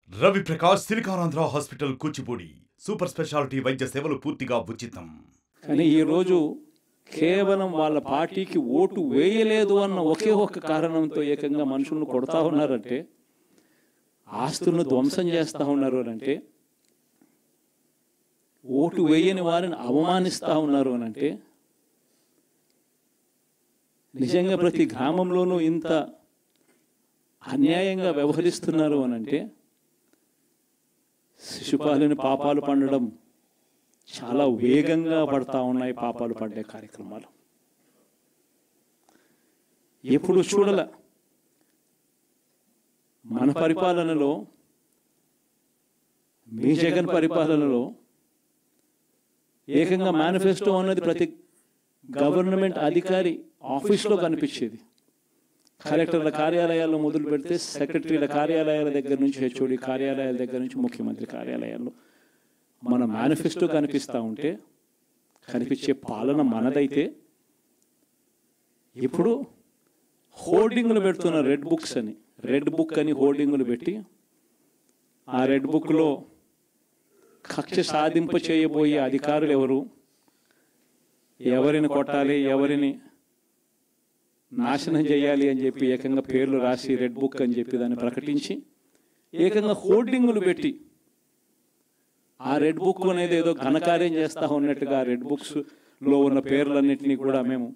Ravi Prakash Siliconandhra hospital Kuchipudi super speciality వైద్య సేవలు పూర్తిగా ఉచితం. కానీ ఈ రోజు కేవలం వాళ్ళ పార్టీకి ఓటు వేయలేదు అన్న ఒకే ఒక కారణంతో ఏకంగా మనుషులను కొడతా ఉన్నారంటే, ఆస్తులను ధ్వంసం చేస్తూ ఉన్నారు అంటే, ఓటు వేయని వారిని అవమానిస్తూ ఉన్నారు అంటే, నిజంగా ప్రతి గ్రామంలోనూ ఇంత అన్యాయంగా వ్యవహరిస్తున్నారు అంటే, శిశుపాలుని పాపాలు పండడం చాలా వేగంగా పడతా ఉన్నాయి. పాపాలు పడ్డే కార్యక్రమాలు ఎప్పుడు చూడల. మన పరిపాలనలో, మీ జగన్ పరిపాలనలో ఏకంగా మేనిఫెస్టో అన్నది ప్రతి గవర్నమెంట్ అధికారి ఆఫీస్లో కనిపించేది. కలెక్టర్ల కార్యాలయాల్లో మొదలు పెడితే సెక్రటరీల కార్యాలయాల దగ్గర నుంచి, హెచ్ఓడి కార్యాలయాల దగ్గర నుంచి ముఖ్యమంత్రి కార్యాలయాల్లో మన మేనిఫెస్టో కనిపిస్తూ ఉంటే, కనిపించే పాలన మనదైతే, ఇప్పుడు హోర్డింగులు పెడుతున్న రెడ్ బుక్స్ అని, రెడ్ బుక్ అని హోర్డింగులు పెట్టి, ఆ రెడ్ బుక్లో కక్ష సాధింప చేయబోయే అధికారులు ఎవరు, ఎవరిని కొట్టాలి, ఎవరిని నాశనం చేయాలి అని చెప్పి ఏకంగా పేర్లు రాసి రెడ్ బుక్ అని చెప్పి దాన్ని ప్రకటించి ఏకంగా హోర్డింగులు పెట్టి, ఆ రెడ్ బుక్ అనేది ఏదో ఘనకార్యం చేస్తూ ఉన్నట్టుగా రెడ్ బుక్స్లో ఉన్న పేర్లన్నింటినీ కూడా మేము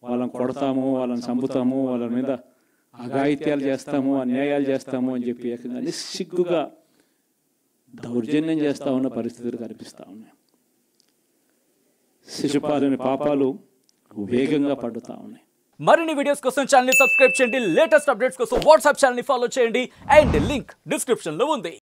వాళ్ళని కొడతాము, వాళ్ళని చంపుతాము, వాళ్ళ మీద అఘాయిత్యాలు చేస్తాము, అన్యాయాలు చేస్తాము అని చెప్పి ఏకంగా నిస్సిగ్గుగా దౌర్జన్యం చేస్తూ ఉన్న పరిస్థితులు కనిపిస్తూ ఉన్నాయి. శిశుపాలుని పాపాలు వేగంగా పడుతూ ఉన్నాయి. మరిన్ని వీడియోస్ కోసం ఛానల్ ని సబ్స్క్రైబ్ చేయండి. లేటెస్ట్ అప్డేట్స్ కోసం వాట్సాప్ ఛానల్ ని ఫాలో చేయండి. అండ్ లింక్ డిస్క్రిప్షన్ లో ఉంది.